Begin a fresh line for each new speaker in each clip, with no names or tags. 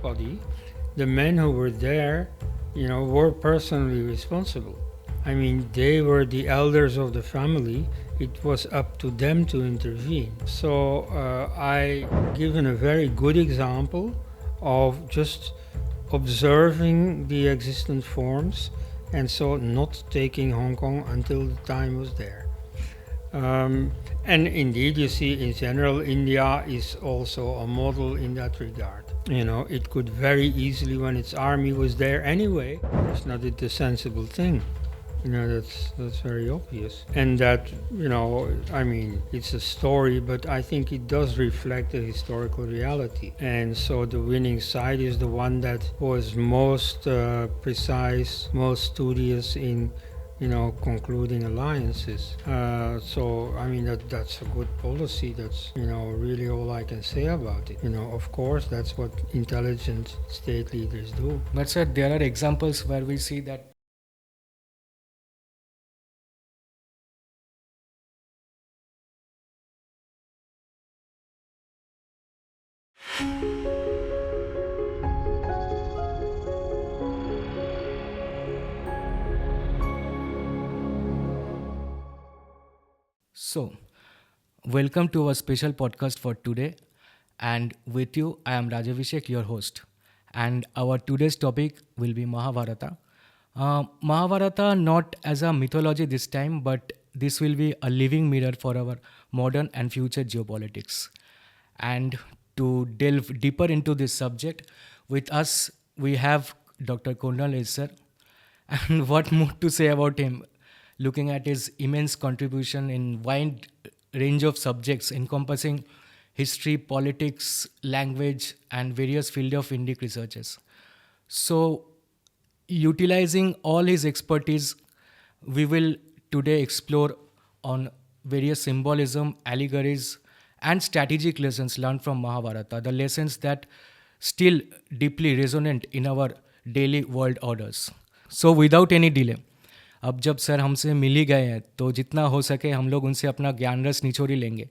Draupadi, the men who were there, were personally responsible. I mean, they were the elders of the family. It was up to them to intervene. So I given a very good example of just observing the existent forms, and so not taking Hong Kong until the time was there. And indeed, you see, in general, India is also a model in that regard. It could very easily, when its army was there anyway, Krishna did the sensible thing. That's very obvious. And that, it's a story, but I think it does reflect the historical reality. And so the winning side is the one that was most precise, most studious in concluding alliances. That's a good policy. That's, really all I can say about it. Of course, that's what intelligent state leaders do.
But sir, there are examples where we see that So, welcome to our special podcast for today. And with you, I am Rajavishek, your host. And our today's topic will be Mahabharata. Mahabharata not as a mythology this time, but this will be a living mirror for our modern and future geopolitics. And to delve deeper into this subject, with us we have Dr. Koenraad Elst, sir. And what more to say about him, looking at his immense contribution in wide range of subjects encompassing history, politics, language, and various fields of Indic researches. So, utilizing all his expertise, we will today explore on various symbolism, allegories, and strategic lessons learned from Mahabharata, the lessons that still deeply resonant in our daily world orders. So without any delay, अब जब sir हमसे मिल ही गए हैं तो जितना हो सके हम लोग उनसे अपना ज्ञान रस निचोड़ी लेंगे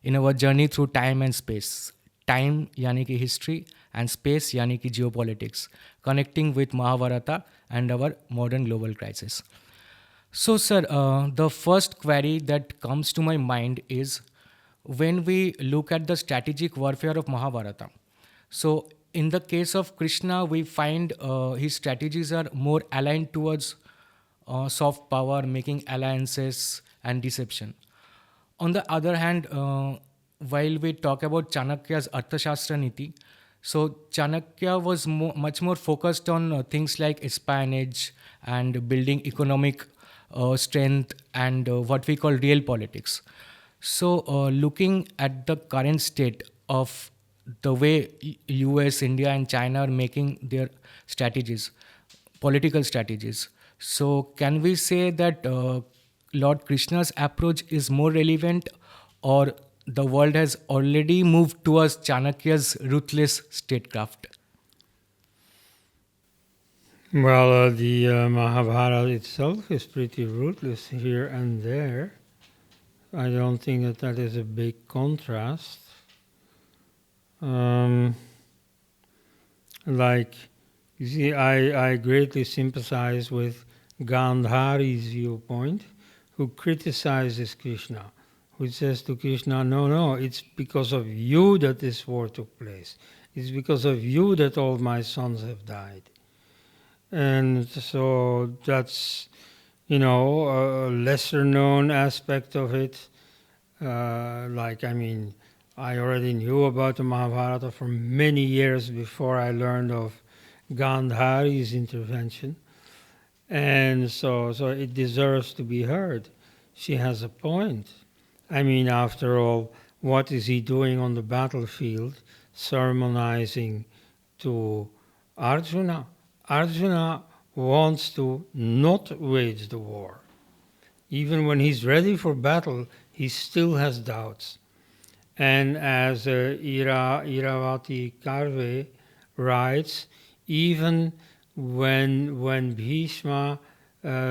in our journey through time and space. Time यानी कि हिस्ट्री एंड स्पेस यानी कि geopolitics, connecting with Mahabharata and our modern global crisis. So sir, the first query that comes to my mind is when we look at the strategic warfare of Mahabharata. So in the case of Krishna, we find his strategies are more aligned towards soft power, making alliances and deception. On the other hand, while we talk about Chanakya's Arthashastra Niti, so Chanakya was much more focused on things like espionage and building economic strength and what we call realpolitics. So looking at the current state of the way US, India and China are making their strategies, political strategies. So can we say that Lord Krishna's approach is more relevant, or the world has already moved towards Chanakya's ruthless statecraft?
Well, the Mahabharata itself is pretty ruthless here and there. I don't think that is a big contrast. You see, I greatly sympathize with Gandhari's viewpoint, who criticizes Krishna, who says to Krishna, no, it's because of you that this war took place. It's because of you that all my sons have died. And so that's, a lesser known aspect of it. I already knew about the Mahabharata for many years before I learned of Gandhari's intervention. And so it deserves to be heard. She has a point. After all, what is he doing on the battlefield, sermonizing to Arjuna? Arjuna wants to not wage the war. Even when he's ready for battle, he still has doubts. And as Iravati Karve writes, even when Bhishma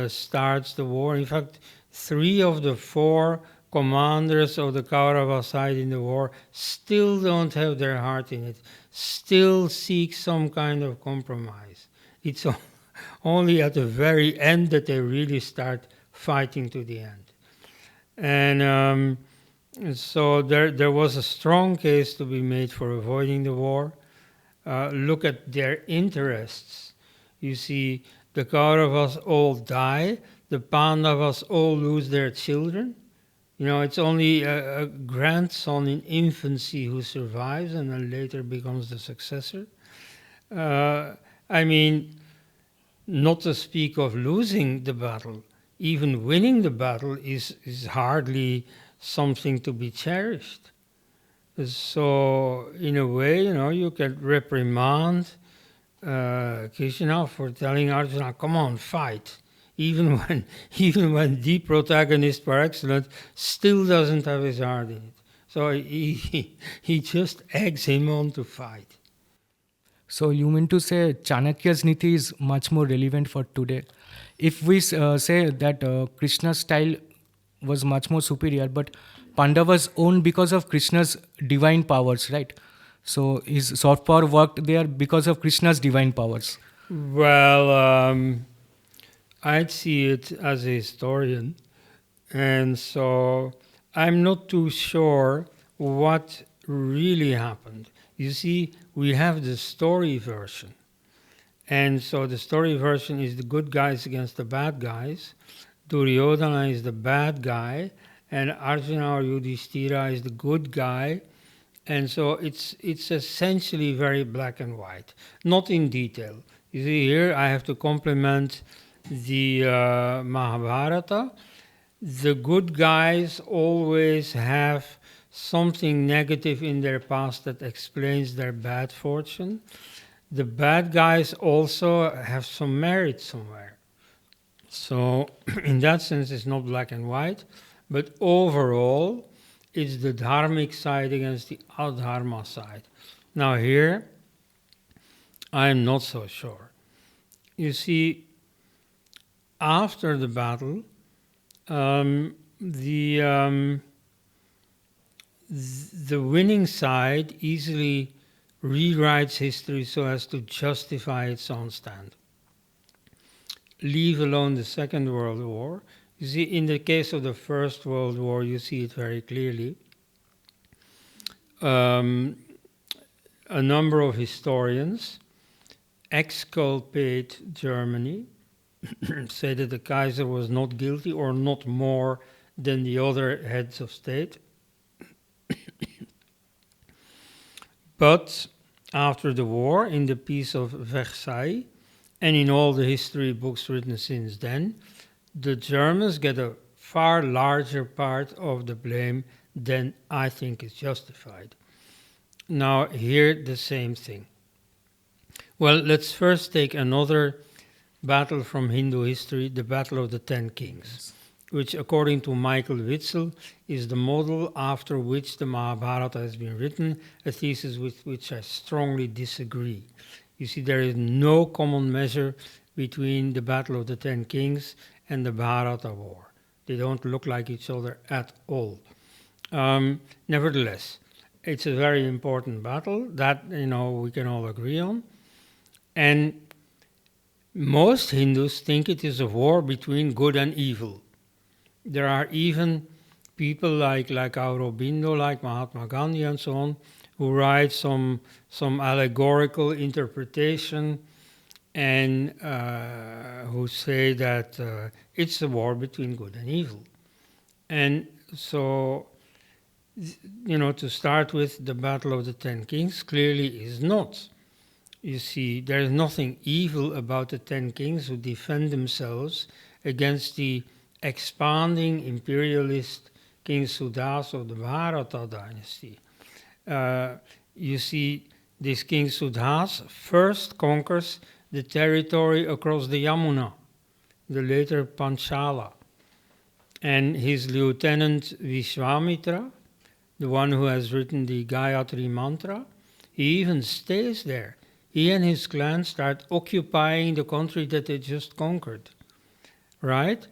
starts the war, in fact, 3 of the 4 commanders of the Kaurava side in the war still don't have their heart in it. still seek some kind of compromise. It's only at the very end that they really start fighting to the end. And so there was a strong case to be made for avoiding the war. Look at their interests. You see, the Kauravas all die, the Pandavas all lose their children. It's only a grandson in infancy who survives and then later becomes the successor. I mean, not to speak of losing the battle. Even winning the battle is hardly something to be cherished. So, in a way, you can reprimand Krishna for telling Arjuna, "Come on, fight." Even when the protagonist par excellence still doesn't have his heart in it. So he just eggs him on to fight.
So you mean to say Chanakya's Niti is much more relevant for today? If we say that Krishna's style was much more superior, but Pandavas owned because of Krishna's divine powers, right? So his soft power worked there because of Krishna's divine powers.
Well, I'd see it as a historian, and so I'm not too sure what really happened. You see, we have the story version. And so the story version is the good guys against the bad guys. Duryodhana is the bad guy, and Arjuna or Yudhishthira is the good guy. And so it's essentially very black and white, not in detail. You see, here I have to compliment the Mahabharata. The good guys always have something negative in their past that explains their bad fortune. The bad guys also have some merit somewhere. So, in that sense, it's not black and white, but overall, it's the dharmic side against the adharma side. Now, here, I'm not so sure. You see, after the battle, the winning side easily rewrites history so as to justify its own stand. Leave alone the Second World War. You see, in the case of the First World War, you see it very clearly. A number of historians exculpate Germany, say that the Kaiser was not guilty or not more than the other heads of state. But after the war, in the Peace of Versailles, and in all the history books written since then, the Germans get a far larger part of the blame than I think is justified. Now, here the same thing. Well, let's first take another battle from Hindu history, the Battle of the Ten Kings, which, according to Michael Witzel, is the model after which the Mahabharata has been written, a thesis with which I strongly disagree. You see, there is no common measure between the Battle of the Ten Kings and the Bharata War. They don't look like each other at all. Nevertheless, it's a very important battle that, we can all agree on. And most Hindus think it is a war between good and evil. There are even people like Aurobindo, like Mahatma Gandhi and so on, who write some allegorical interpretation and who say that it's a war between good and evil. And so, to start with, the Battle of the Ten Kings clearly is not. You see, there is nothing evil about the Ten Kings who defend themselves against the expanding imperialist King Sudas of the Bharata dynasty. You see, this King Sudas first conquers the territory across the Yamuna, the later Panchala. And his lieutenant Vishwamitra, the one who has written the Gayatri Mantra, he even stays there. He and his clan start occupying the country that they just conquered, right?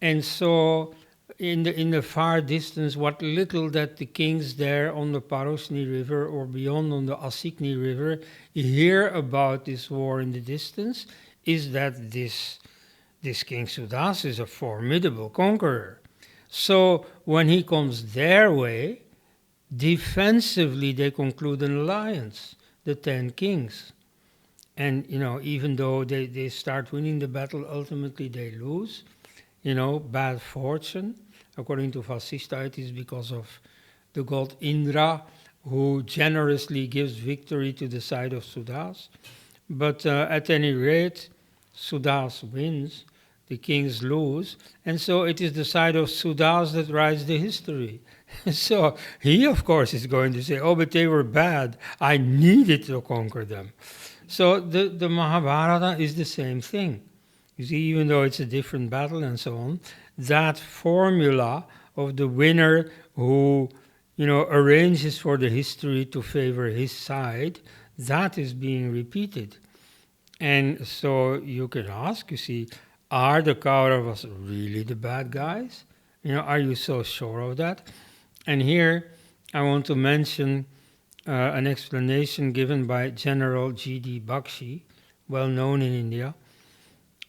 And so in the far distance, what little that the kings there on the Parosni River or beyond on the Asikni River hear about this war in the distance, is that this King Sudas is a formidable conqueror. So when he comes their way, defensively they conclude an alliance, the 10 kings. And, even though they start winning the battle, ultimately they lose. Bad fortune. According to Vasista, it is because of the god Indra, who generously gives victory to the side of Sudas. But at any rate, Sudas wins, the kings lose, and so it is the side of Sudas that writes the history. So he, of course, is going to say, oh, but they were bad. I needed to conquer them. So the Mahabharata is the same thing. You see, even though it's a different battle and so on, that formula of the winner who, arranges for the history to favor his side, that is being repeated. And so you can ask, you see, are the Kauravas really the bad guys? Are you so sure of that? And here I want to mention an explanation given by General G.D. Bakshi, well known in India.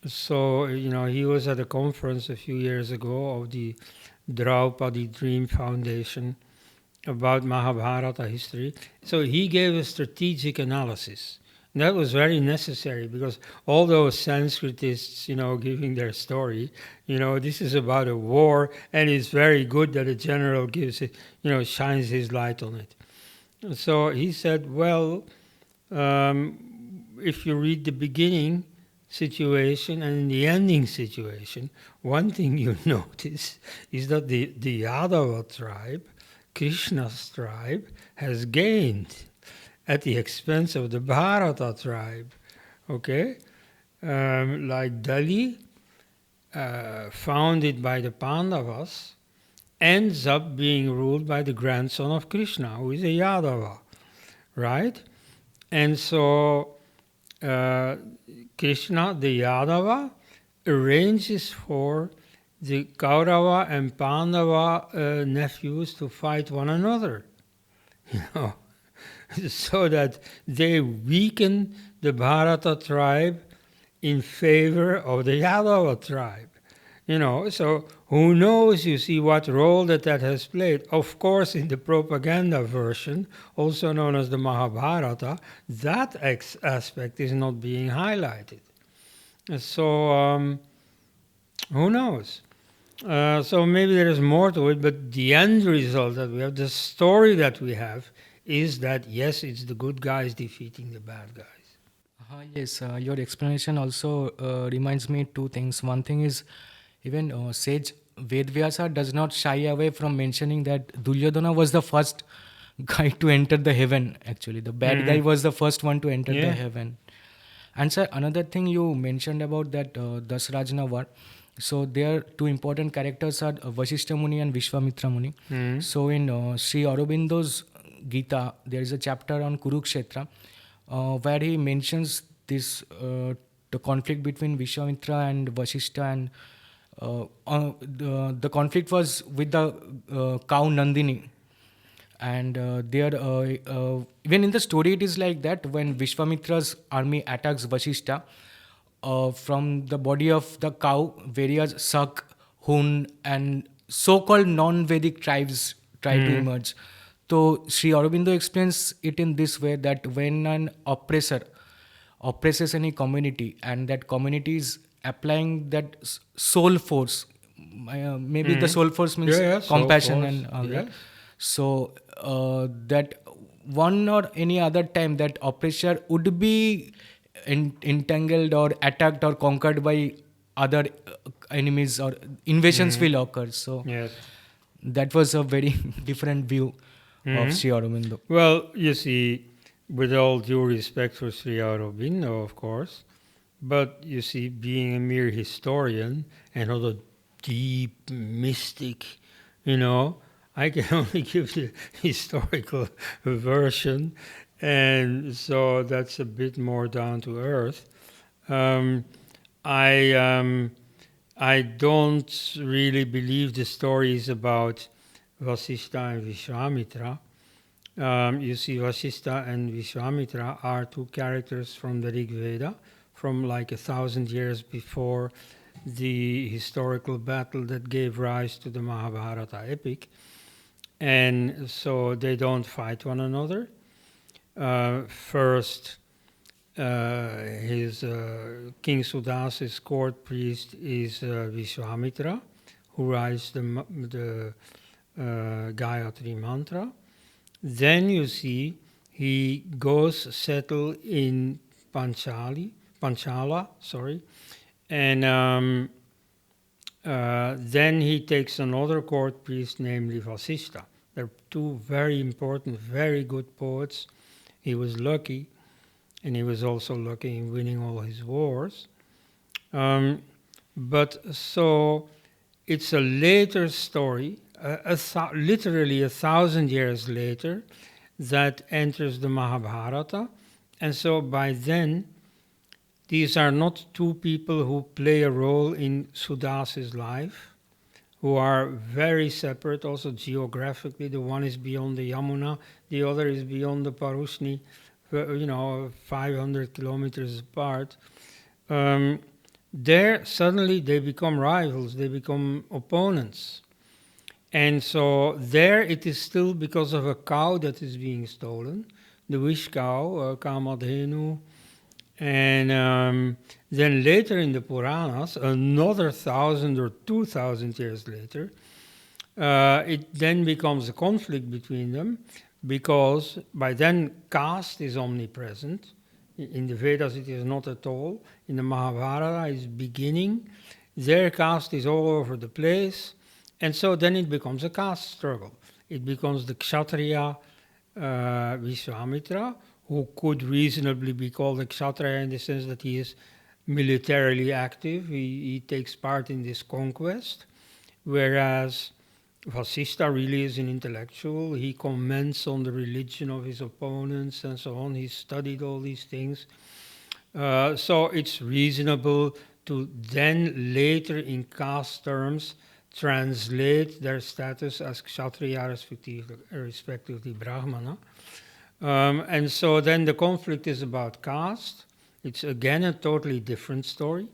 So, he was at a conference a few years ago of the Draupadi Dream Foundation about Mahabharata history. So he gave a strategic analysis. And that was very necessary because all those Sanskritists, giving their story, this is about a war, and it's very good that a general gives it, shines his light on it. So he said, well, if you read the beginning situation and the ending situation, one thing you notice is that the Yadava tribe, Krishna's tribe, has gained at the expense of the Bharata tribe. Okay? Like Delhi, founded by the Pandavas, ends up being ruled by the grandson of Krishna, who is a Yadava. Right? And so Krishna, the Yadava, arranges for the Kaurava and Pandava nephews to fight one another, so that they weaken the Bharata tribe in favor of the Yadava tribe. So who knows, you see, what role that has played. Of course, in the propaganda version, also known as the Mahabharata, that aspect is not being highlighted. So who knows? So maybe there is more to it, but the end result that we have, the story that we have, is that yes, it's the good guys defeating the bad guys.
Yes, your explanation also reminds me two things. One thing is, even sage Vedvyasa does not shy away from mentioning that Duryodhana was the first guy to enter the heaven. Actually, the bad guy was the first one to enter the heaven. And sir, another thing you mentioned about that Dasrajna war. So there two important characters are Vasishtha Muni and Vishwamitra Muni. So in Sri Aurobindo's Gita, there is a chapter on Kurukshetra where he mentions this the conflict between Vishwamitra and Vasishtha, and the conflict was with the cow Nandini. And there, even in the story, it is like that when Vishwamitra's army attacks Vasishtha, from the body of the cow, various Sak, Hun, and so-called non-Vedic tribes try to emerge. So Sri Aurobindo explains it in this way, that when an oppressor oppresses any community, and that community is applying that soul force, maybe the soul force means compassion and all that. So that one or any other time that oppressor would be entangled or attacked or conquered by other enemies, or invasions will occur. So that was a very different view of Sri Aurobindo.
Well, you see, with all due respect for Sri Aurobindo, of course, but you see, being a mere historian and not a deep mystic, I can only give the historical version, and so that's a bit more down to earth. I I don't really believe the stories about Vasishtha and Vishwamitra. You see, Vasishtha and Vishwamitra are two characters from the Rig Veda, from like 1,000 years before the historical battle that gave rise to the Mahabharata epic. And so they don't fight one another. First, his King Sudas's court priest is Vishwamitra, who writes the Gayatri mantra. Then you see he goes settle in Panchala, and then he takes another court priest, namely Vasishtha. They're two very important, very good poets. He was lucky, and he was also lucky in winning all his wars. But so it's a later story, literally 1,000 years later, that enters the Mahabharata. And so by then, these are not two people who play a role in Sudas's life, who are very separate also geographically. The one is beyond the Yamuna, the other is beyond the Parushni, 500 kilometers apart. There, suddenly they become rivals, they become opponents. And so there it is still because of a cow that is being stolen, the wish cow, Kamadhenu. And then later in the Puranas, another 1,000 or 2,000 years later, it then becomes a conflict between them, because by then caste is omnipresent. In the Vedas it is not at all. In the Mahabharata it's beginning. Their caste is all over the place. And so then it becomes a caste struggle. It becomes the Kshatriya Vishwamitra, who could reasonably be called a Kshatriya in the sense that he is militarily active. He takes part in this conquest. Whereas Vasishtha really is an intellectual. He comments on the religion of his opponents and so on. He studied all these things. So it's reasonable to then later in caste terms translate their status as Kshatriya, respectively Brahmana. And so then the conflict is about caste. It's again a totally different story.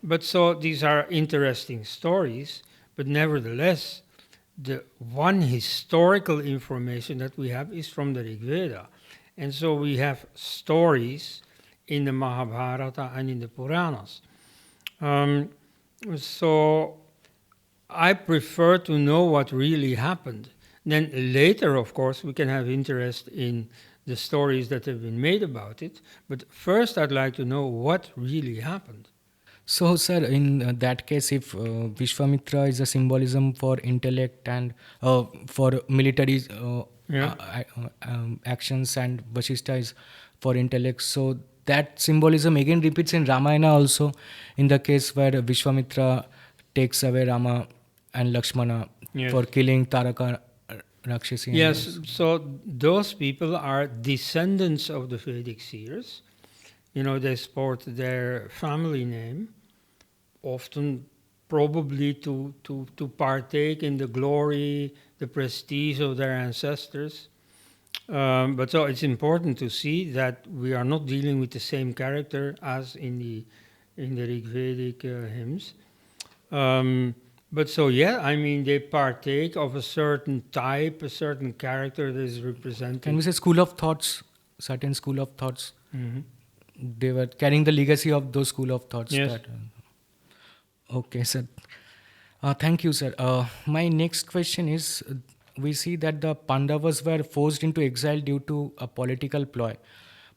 But so these are interesting stories, but nevertheless, the one historical information that we have is from the Rig Veda. And so we have stories in the Mahabharata and in the Puranas. So I prefer to know what really happened. Then later, of course, we can have interest in the stories that have been made about it. But first, I'd like to know what really happened.
So, sir, in that case, if Vishwamitra is a symbolism for intellect and for military
Yeah.
actions, and Vasishtha is for intellect, so that symbolism again repeats in Ramayana also, in the case where Vishwamitra takes away Rama and Lakshmana
Yes.
for killing Taraka Rakshasi.
Yes, so those people are descendants of the Vedic seers. They sport their family name, often probably to partake in the glory, the prestige of their ancestors. But so it's important to see that we are not dealing with the same character as in the Rig Vedic hymns. But so they partake of a certain type, a certain character that is represented.
Can we say school of thoughts, certain school of thoughts?
Mm-hmm.
They were carrying the legacy of those school of thoughts.
Yes.
Okay, sir. Thank you, sir. My next question is, we see that the Pandavas were forced into exile due to a political ploy,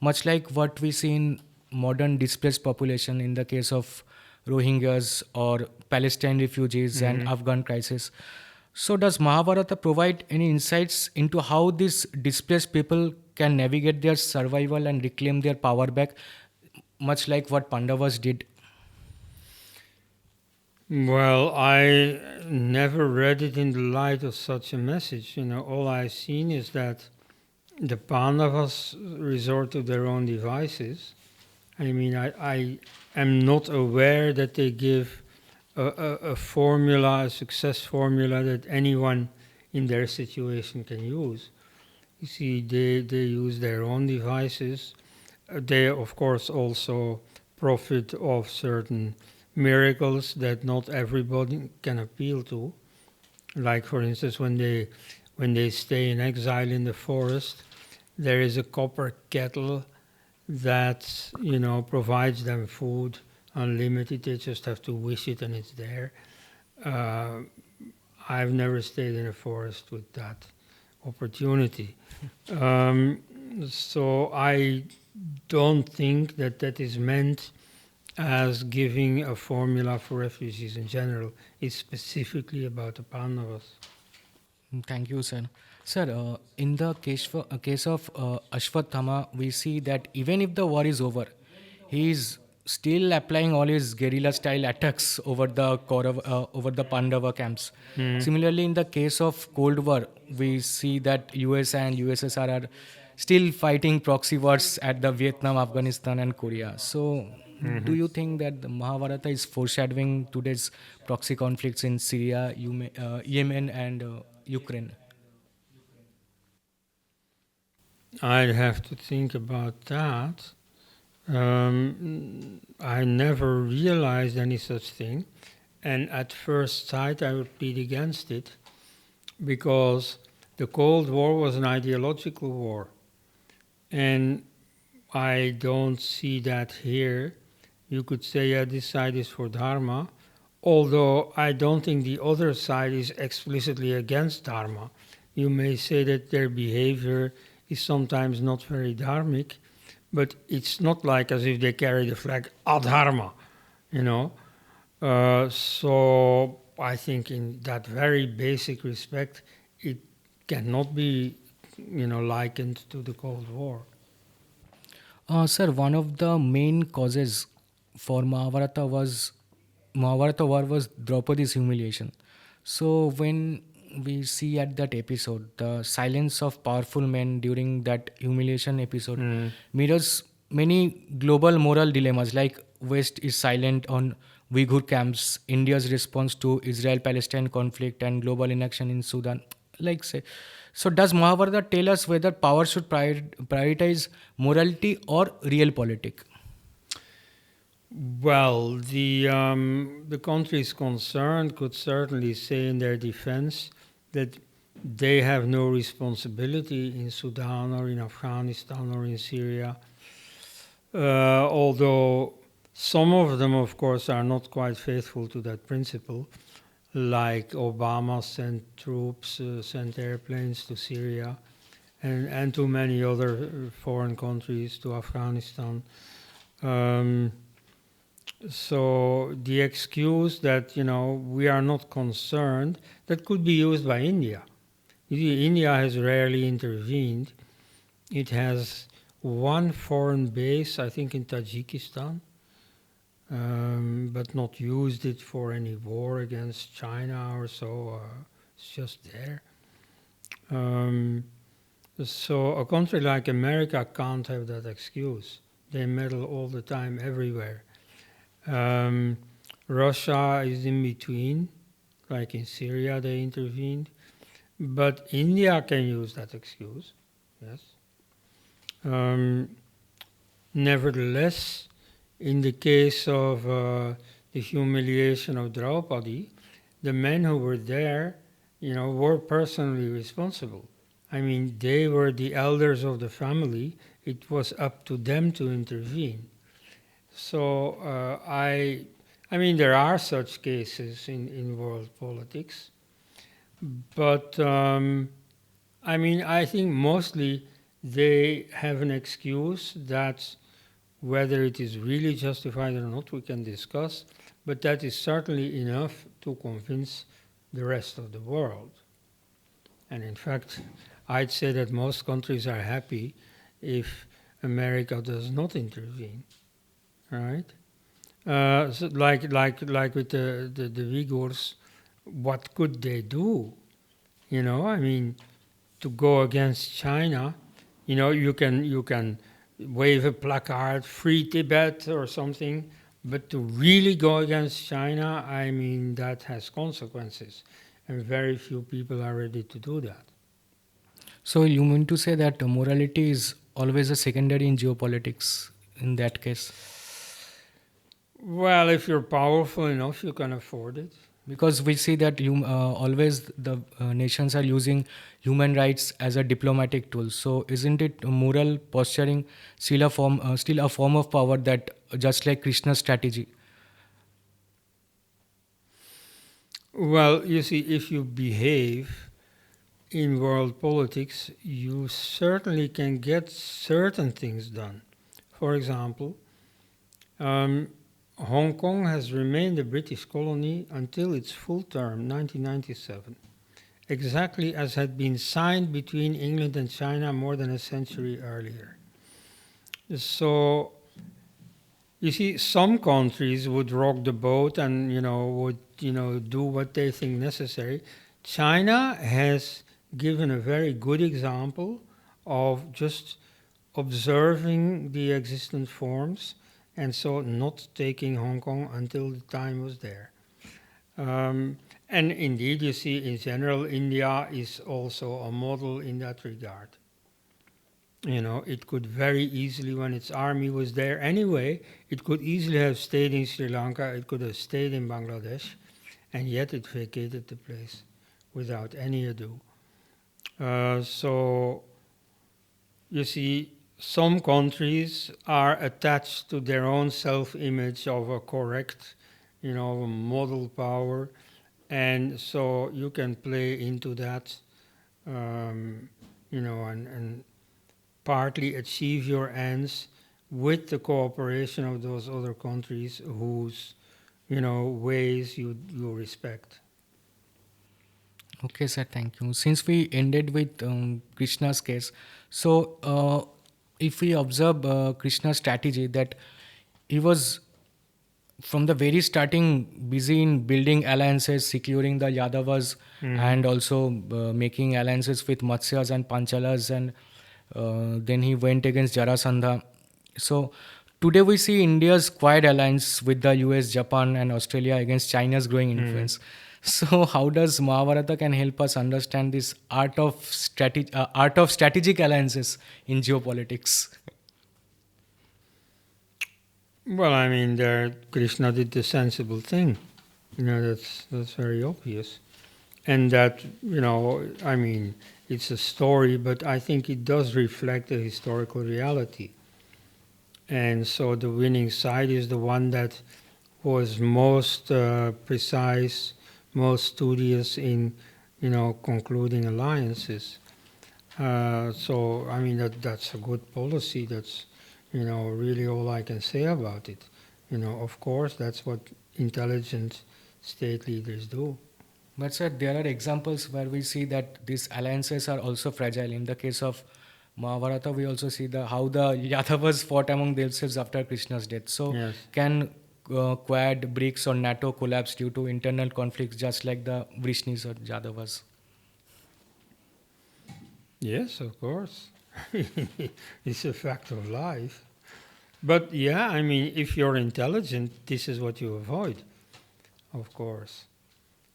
much like what we see in modern displaced population in the case of Rohingyas or Palestine refugees and Afghan crisis. So does Mahabharata provide any insights into how these displaced people can navigate their survival and reclaim their power back, much like what Pandavas did?
Well, I never read it in the light of such a message. All I've seen is that the Pandavas resort to their own devices. I am not aware that they give a formula, a success formula that anyone in their situation can use. You see, they use their own devices. They, of course, also profit of certain miracles that not everybody can appeal to. Like, for instance, when they stay in exile in the forest, there is a copper kettle that provides them food unlimited. They just have to wish it and it's there. Uh, I've never stayed in a forest with that opportunity. Um, so I don't think that that is meant as giving a formula for refugees in general. It's specifically about the Pandavas.
Thank you, sir. Sir, in the case of Ashwathama, we see that even if the war is over, he is still applying all his guerrilla style attacks over the Pandava camps. Similarly, in the case of Cold War, we see that US and USSR are still fighting proxy wars at the Vietnam, Afghanistan, and Korea. So, do you think that the Mahabharata is foreshadowing today's proxy conflicts in Syria, Yemen, and Ukraine?
I'd have to think about that. I never realized any such thing, and at first sight, I would plead against it because the Cold War was an ideological war, and I don't see that here. You could say, yeah, this side is for Dharma, although I don't think the other side is explicitly against Dharma. You may say that their behavior is sometimes not very dharmic, but it's not like as if they carry the flag adharma, you know. So I think in that very basic respect, it cannot be, likened to the Cold War.
Sir, one of the main causes for Mahabharata war was Draupadi's humiliation. So when we see at that episode the silence of powerful men during that humiliation episode mirrors many global moral dilemmas like West is silent on Uyghur camps, India's response to Israel-Palestine conflict, and global inaction in Sudan. Like say, so does Mahabharata tell us whether power should prioritize morality or realpolitik?
Well, the countries concerned could certainly say in their defense that they have no responsibility in Sudan or in Afghanistan or in Syria. Although some of them, of course, are not quite faithful to that principle, like Obama sent troops, sent airplanes to Syria, and to many other foreign countries, to Afghanistan. Um, so the excuse that we are not concerned, that could be used by India. India has rarely intervened. It has one foreign base, I think, in Tajikistan, but not used it for any war against China or so. It's just there. Um, so a country like America can't have that excuse. They meddle all the time, everywhere. Um, Russia is in between, like in Syria they intervened. But India can use that excuse, yes. Um, Nevertheless, in the case of the humiliation of Draupadi, the men who were there, were personally responsible. I mean, they were the elders of the family. It was up to them to intervene. So I mean, there are such cases in world politics, but I mean, I think mostly they have an excuse that whether it is really justified or not, we can discuss, but that is certainly enough to convince the rest of the world. And in fact, I'd say that most countries are happy if America does not intervene, right? So like with the Uyghurs, what could they do? I mean, to go against China, you can wave a placard, "Free Tibet" or something, But to really go against China, I mean, that has consequences. And very few people are ready to do that.
So you mean to say that morality is always a secondary in geopolitics in that case?
Well, if you're powerful enough, you can afford it.
Because we see that always the nations are using human rights as a diplomatic tool. So isn't it moral posturing still a form of power that just like Krishna's strategy?
Well, you see, if you behave in world politics, you certainly can get certain things done. For example, um, Hong Kong has remained a British colony until its full term, 1997, exactly as had been signed between England and China more than a century earlier. So, you see, some countries would rock the boat and, would, do what they think necessary. China has given a very good example of just observing the existent forms and so not taking Hong Kong until the time was there. And indeed, you see, in general, India is also a model in that regard. It could very easily, when its army was there anyway, it could easily have stayed in Sri Lanka, it could have stayed in Bangladesh, and yet it vacated the place without any ado. So, you see, some countries are attached to their own self-image of a correct, model power, and so you can play into that, and partly achieve your ends with the cooperation of those other countries whose, ways you respect.
Okay, sir, thank you. Since we ended with Krishna's case, so if we observe Krishna's strategy, that he was from the very starting busy in building alliances, securing the Yadavas, and also making alliances with Matsyas and Panchalas, and then he went against Jarasandha. So today we see India's quiet alliance with the US, Japan, and Australia against China's growing influence. So how does Mahabharata can help us understand this art of strategic alliances in geopolitics?
Well, I mean, there Krishna did the sensible thing. That's very obvious. And that, I mean, it's a story, but I think it does reflect the historical reality. And so the winning side is the one that was most precise, most studious in, concluding alliances. So, I mean, that's a good policy. That's, really all I can say about it. Of course, that's what intelligent state leaders do.
But sir, there are examples where we see that these alliances are also fragile. In the case of Mahabharata, we also see how the Yadavas fought among themselves after Krishna's death. So
Yes.
can Quad, BRICS or NATO collapse due to internal conflicts just like the Vrishnis or Yadavas?
Yes, of course. It's a fact of life. But yeah, I mean, if you're intelligent, this is what you avoid, of course.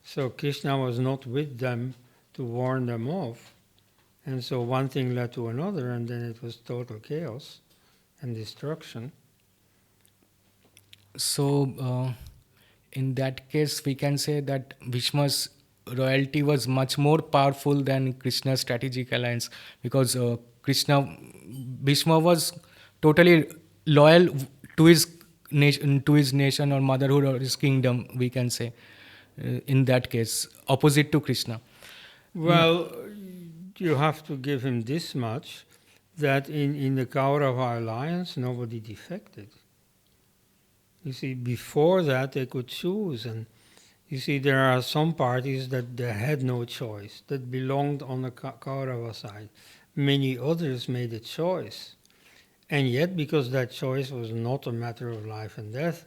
So Krishna was not with them to warn them off. And so one thing led to another, and then it was total chaos and destruction.
So in that case, we can say that Bhishma's royalty was much more powerful than Krishna's strategic alliance, because Bhishma was totally loyal to his nation or motherhood or his kingdom. We can say, in that case, opposite to Krishna.
Well, you have to give him this much, that in the Kaurava alliance, nobody defected. You see, before that, they could choose. And you see, there are some parties that they had no choice, that belonged on the Kaurava side. Many others made a choice. And yet, because that choice was not a matter of life and death,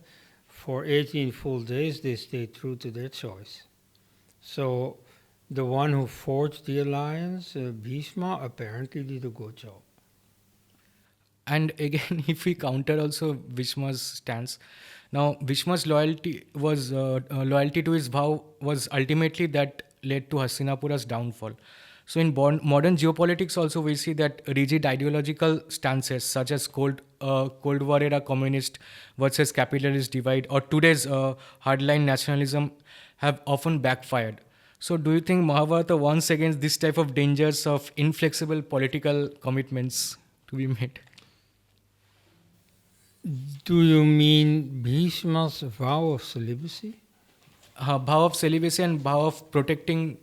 for 18 full days they stayed true to their choice. So, the one who forged the alliance, Bhishma, apparently did a good job.
And again, if we counter also Bhishma's stance, now Bhishma's loyalty to his vow was ultimately that led to Hastinapura's downfall. So in modern geopolitics also we see that rigid ideological stances such as Cold War era communist versus capitalist divide or today's hardline nationalism have often backfired. So do you think Mahabharata warns against this type of dangers of inflexible political commitments to be made?
Do you mean Bhishma's vow of celibacy?
Vow of celibacy and vow of protecting.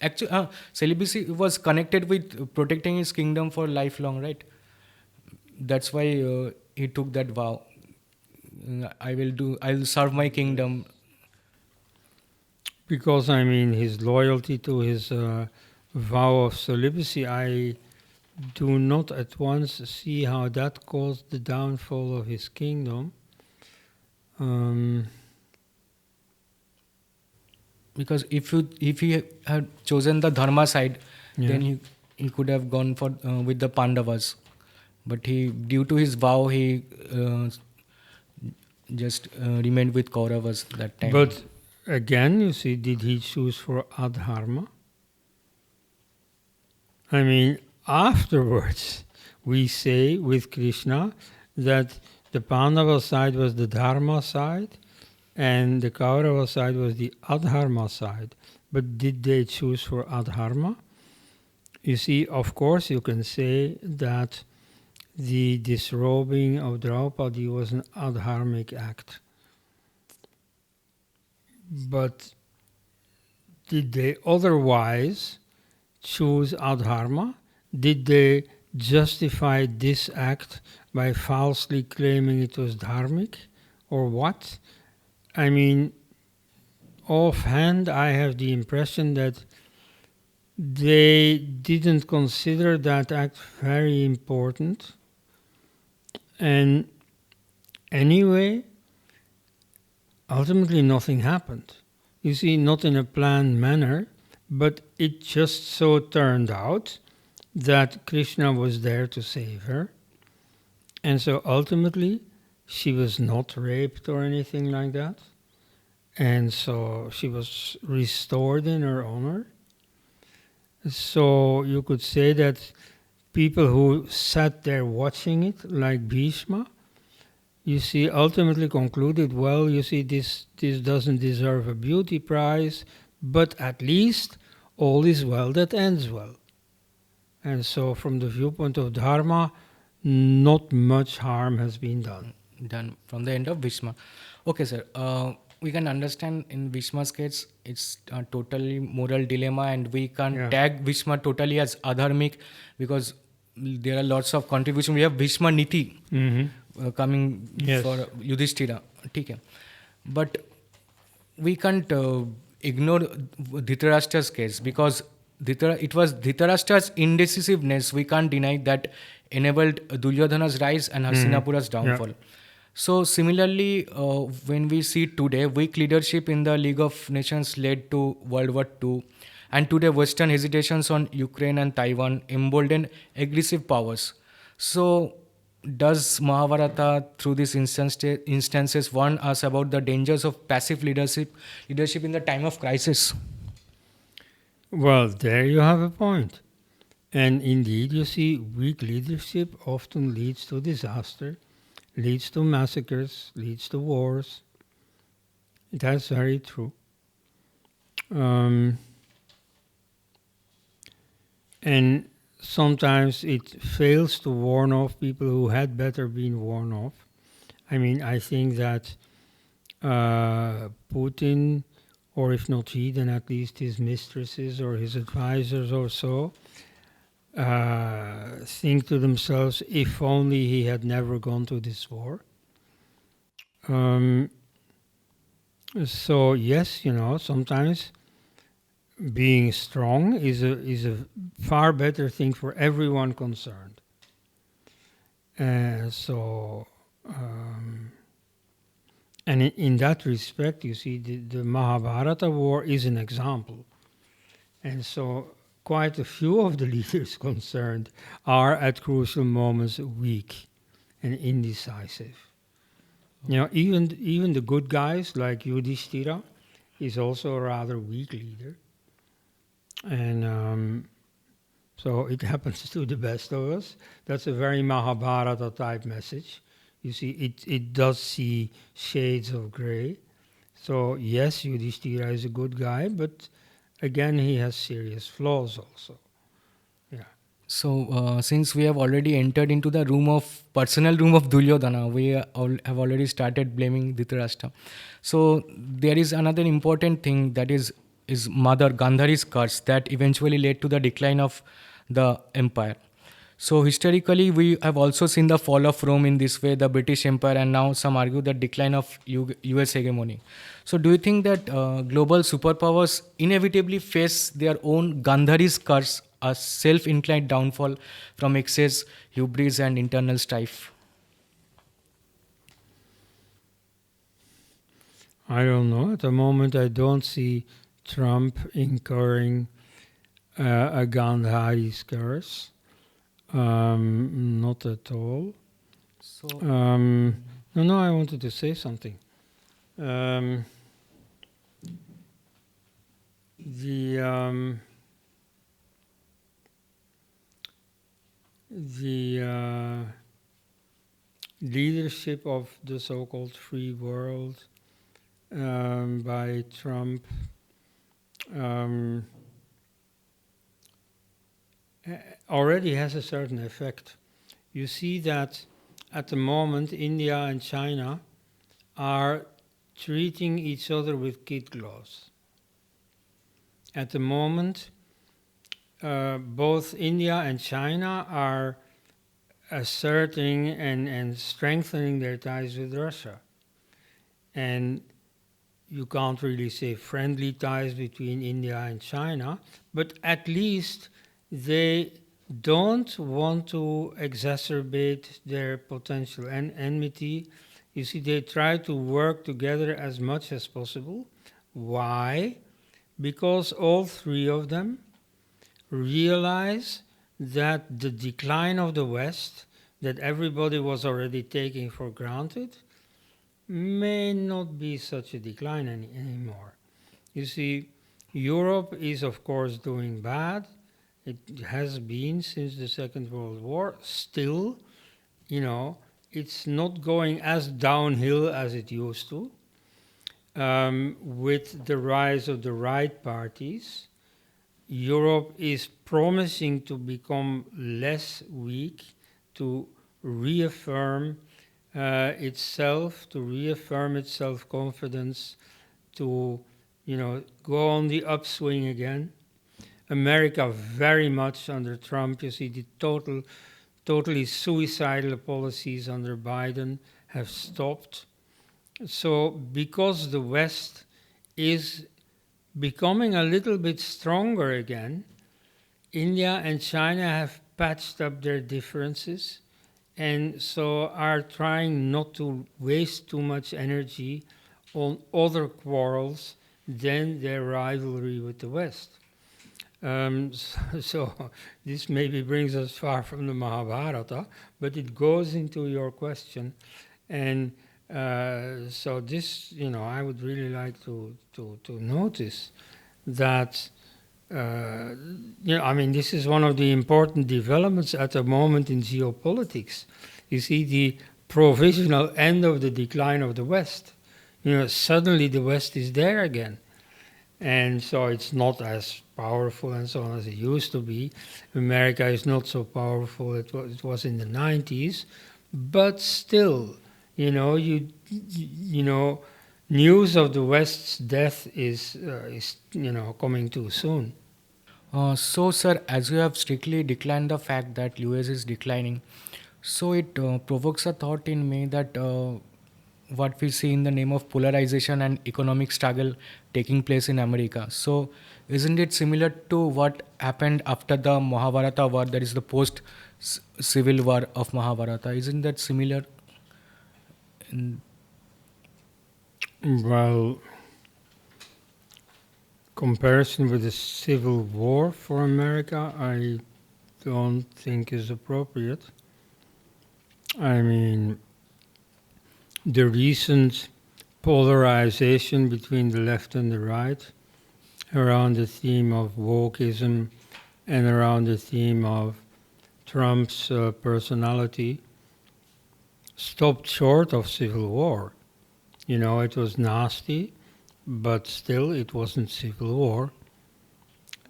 Actually, celibacy was connected with protecting his kingdom for lifelong, right? That's why he took that vow. I'll serve my kingdom.
Because I mean, his loyalty to his vow of celibacy, I do not at once see how that caused the downfall of his kingdom. Um,
Because if he had chosen the dharma side, then he could have gone for with the Pandavas. But due to his vow, he just remained with Kauravas that time.
But again, you see, did he choose for adharma? I mean, afterwards, we say with Krishna that the Pandava side was the dharma side and the Kaurava side was the adharma side. But did they choose for adharma? You see, of course, you can say that the disrobing of Draupadi was an adharmic act. But did they otherwise choose adharma? Did they justify this act by falsely claiming it was dharmic? Or what? I mean, offhand, I have the impression that they didn't consider that act very important. And anyway, ultimately nothing happened. You see, not in a planned manner, but it just so turned out that Krishna was there to save her. And so ultimately, she was not raped or anything like that. And so she was restored in her honor. So you could say that people who sat there watching it, like Bhishma, you see, ultimately concluded, well, you see, this doesn't deserve a beauty prize, but at least all is well that ends well. And so from the viewpoint of Dharma, not much harm has been done.
Done from the end of Bhishma. Okay, sir. We can understand in Bhishma's case, it's a totally moral dilemma, and we can't tag Bhishma totally as adharmic because there are lots of contribution. We have Bhishma Niti coming for Yudhishthira. Okay. But we can't ignore Dhritarashtra's case because it was Dhritarashtra's indecisiveness. We can't deny that enabled Duryodhana's rise and Hastinapura's downfall. So similarly, when we see today, weak leadership in the League of Nations led to World War II, and today Western hesitations on Ukraine and Taiwan emboldened aggressive powers. So does Mahabharata, through these instances, warn us about the dangers of passive leadership in the time of crisis?
Well, there you have a point. And indeed, you see, weak leadership often leads to disaster, leads to massacres, leads to wars. That's very true. And sometimes it fails to warn off people who had better been warned off. I mean, I think that Putin, or if not he, then at least his mistresses or his advisors or so, think to themselves, if only he had never gone to this war. So yes, sometimes being strong is a far better thing for everyone concerned. And in that respect, you see, the Mahabharata war is an example. And so quite a few of the leaders concerned are at crucial moments weak. and indecisive. Even the good guys like Yudhishthira is also a rather weak leader, and so it happens to the best of us. That's a very Mahabharata type message. You see, it does see shades of gray. So yes, Yudhishthira is a good guy, but again, he has serious flaws also. Yeah.
So, since we have already entered into the personal room of Duryodhana, we have already started blaming Dhritarashtra. So, there is another important thing that is mother Gandhari's curse that eventually led to the decline of the empire. So, historically, we have also seen the fall of Rome in this way, the British Empire, and now some argue the decline of US hegemony. So, do you think that global superpowers inevitably face their own Gandhari's curse, a self inclined downfall from excess, hubris, and internal strife?
I don't know. At the moment, I don't see Trump incurring a Gandhari's curse. Not at all.
So,
No, I wanted to say something. Um, the leadership of the so-called free world by Trump already has a certain effect. You see that at the moment India and China are treating each other with kid gloves. At the moment, both India and China are asserting and strengthening their ties with Russia. And you can't really say friendly ties between India and China, but at least they don't want to exacerbate their potential enmity. You see, they try to work together as much as possible. Why? Because all three of them realize that the decline of the West, that everybody was already taking for granted, may not be such a decline anymore. You see, Europe is, of course, doing bad. It has been since the Second World War. Still, it's not going as downhill as it used to. With the rise of the right parties, Europe is promising to become less weak, to reaffirm itself, to reaffirm its self-confidence, to go on the upswing again. America very much under Trump. You see the totally suicidal policies under Biden have stopped. So because the West is becoming a little bit stronger again, India and China have patched up their differences and so are trying not to waste too much energy on other quarrels than their rivalry with the West. So this maybe brings us far from the Mahabharata, but it goes into your question. And so this, I would really like to notice that, this is one of the important developments at the moment in geopolitics. You see the provisional end of the decline of the West. Suddenly the West is there again. And so it's not as powerful and so on as it used to be. America is not so powerful as it was in the 90s, but still, news of the West's death is coming too soon.
So, sir, as you have strictly declined the fact that US is declining, so it provokes a thought in me that what we see in the name of polarization and economic struggle taking place in America. So, isn't it similar to what happened after the Mahabharata war, that is the post civil war of Mahabharata? Isn't that similar?
Well, comparison with the Civil War for America, I don't think is appropriate. I mean, the recent polarization between the left and the right around the theme of wokeism and around the theme of Trump's personality stopped short of civil war. It was nasty, but still it wasn't civil war.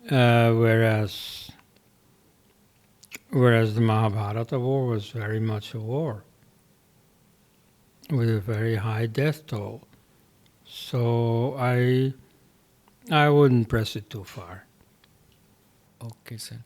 Whereas the Mahabharata war was very much a war with a very high death toll. So I wouldn't press it too far.
Okay, sir.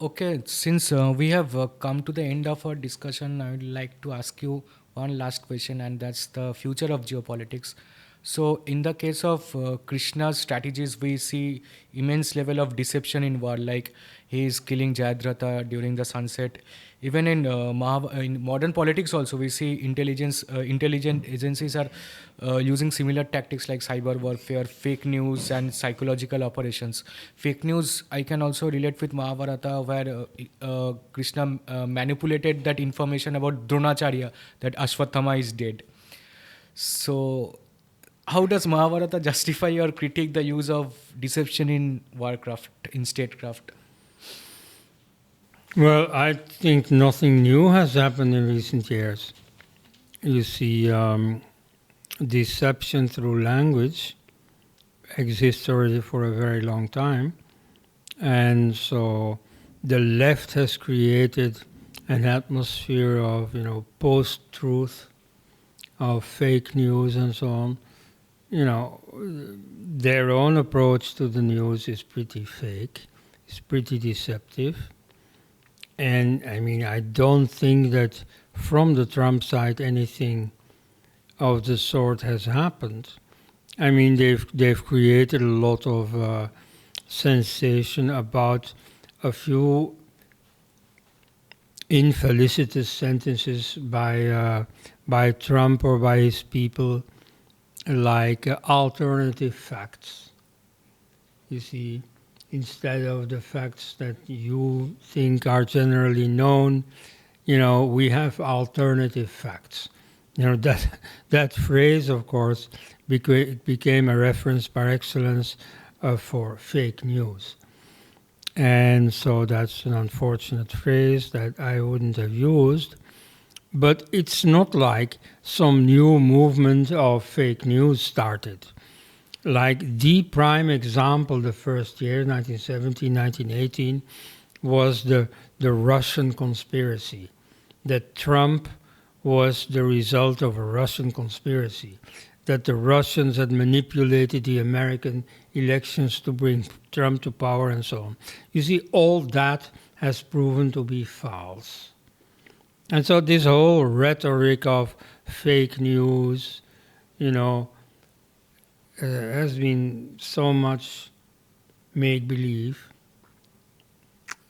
Okay, since we have come to the end of our discussion, I would like to ask you one last question, and that's the future of geopolitics. So, in the case of Krishna's strategies, we see immense level of deception in war, like he is killing Jayadratha during the sunset. Even in modern politics, also we see intelligent agencies are using similar tactics like cyber warfare, fake news, and psychological operations. Fake news I can also relate with Mahabharata, where Krishna manipulated that information about Dronacharya, that Ashwatthama is dead. So, how does Mahabharata justify or critique the use of deception in warcraft, in statecraft?
Well, I think nothing new has happened in recent years. You see, deception through language exists already for a very long time. And so the left has created an atmosphere of, post-truth, of fake news and so on. Their own approach to the news is pretty fake. It's pretty deceptive. And I mean, I don't think that from the Trump side anything of the sort has happened. I mean, they've created a lot of sensation about a few infelicitous sentences by Trump or by his people, like alternative facts. You see, instead of the facts that you think are generally known, we have alternative facts. That phrase, of course, became a reference par excellence for fake news. And so that's an unfortunate phrase that I wouldn't have used. But it's not like some new movement of fake news started. Like the prime example the first year, 1917, 1918, was the Russian conspiracy. That Trump was the result of a Russian conspiracy. That the Russians had manipulated the American elections to bring Trump to power and so on. You see, all that has proven to be false. And so this whole rhetoric of fake news, has been so much make-believe.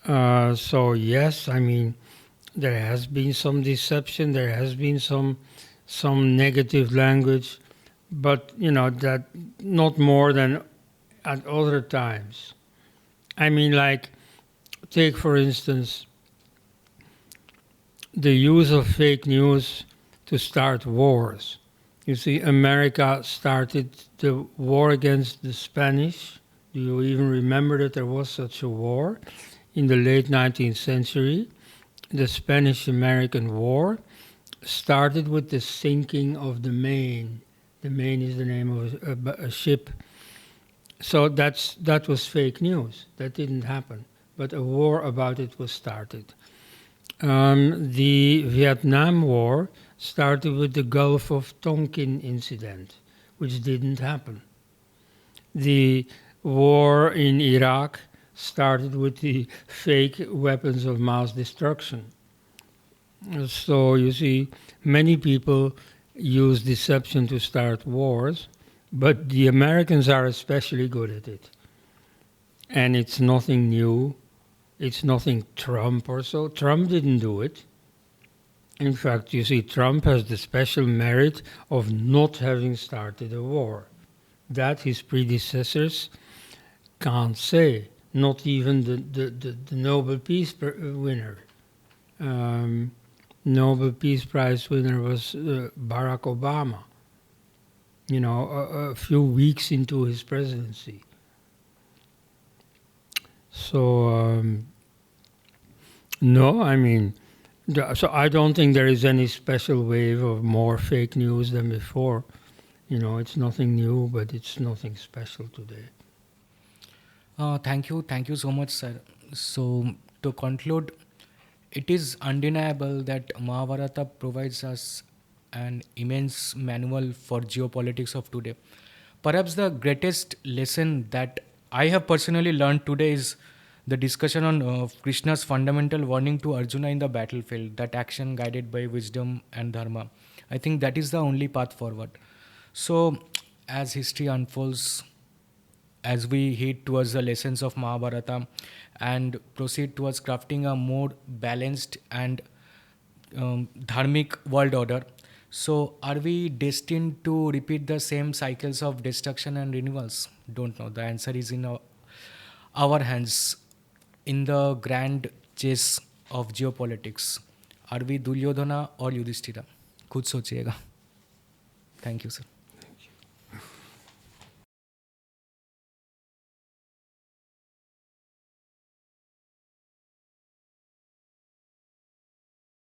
So yes, I mean, there has been some deception, there has been some negative language, but that not more than at other times. I mean, like, take for instance the use of fake news to start wars. You see, America started the war against the Spanish. Do you even remember that there was such a war in the late 19th century? The Spanish-American War started with the sinking of the Maine. The Maine is the name of a ship. So that was fake news. That didn't happen. But a war about it was started. The Vietnam War started with the Gulf of Tonkin incident, which didn't happen. The war in Iraq started with the fake weapons of mass destruction. So you see, many people use deception to start wars, but the Americans are especially good at it. And it's nothing new. It's nothing Trump or so. Trump didn't do it. In fact, you see, Trump has the special merit of not having started a war. That his predecessors can't say. Not even the Nobel Peace winner. Nobel Peace Prize winner was Barack Obama, a few weeks into his presidency. So, no, I mean, so I don't think there is any special wave of more fake news than before. It's nothing new, but it's nothing special today.
Thank you so much, sir. So, to conclude, it is undeniable that Mahabharata provides us an immense manual for geopolitics of today. Perhaps the greatest lesson that I have personally learned today is the discussion on Krishna's fundamental warning to Arjuna in the battlefield, that action guided by wisdom and dharma. I think that is the only path forward. So, as history unfolds, as we head towards the lessons of Mahabharata and proceed towards crafting a more balanced and dharmic world order. So, are we destined to repeat the same cycles of destruction and renewals? Don't know. The answer is in our hands in the grand chess of geopolitics. Are we Duryodhana or Yudhishthira? खुद सोचिएगा. Thank you, sir.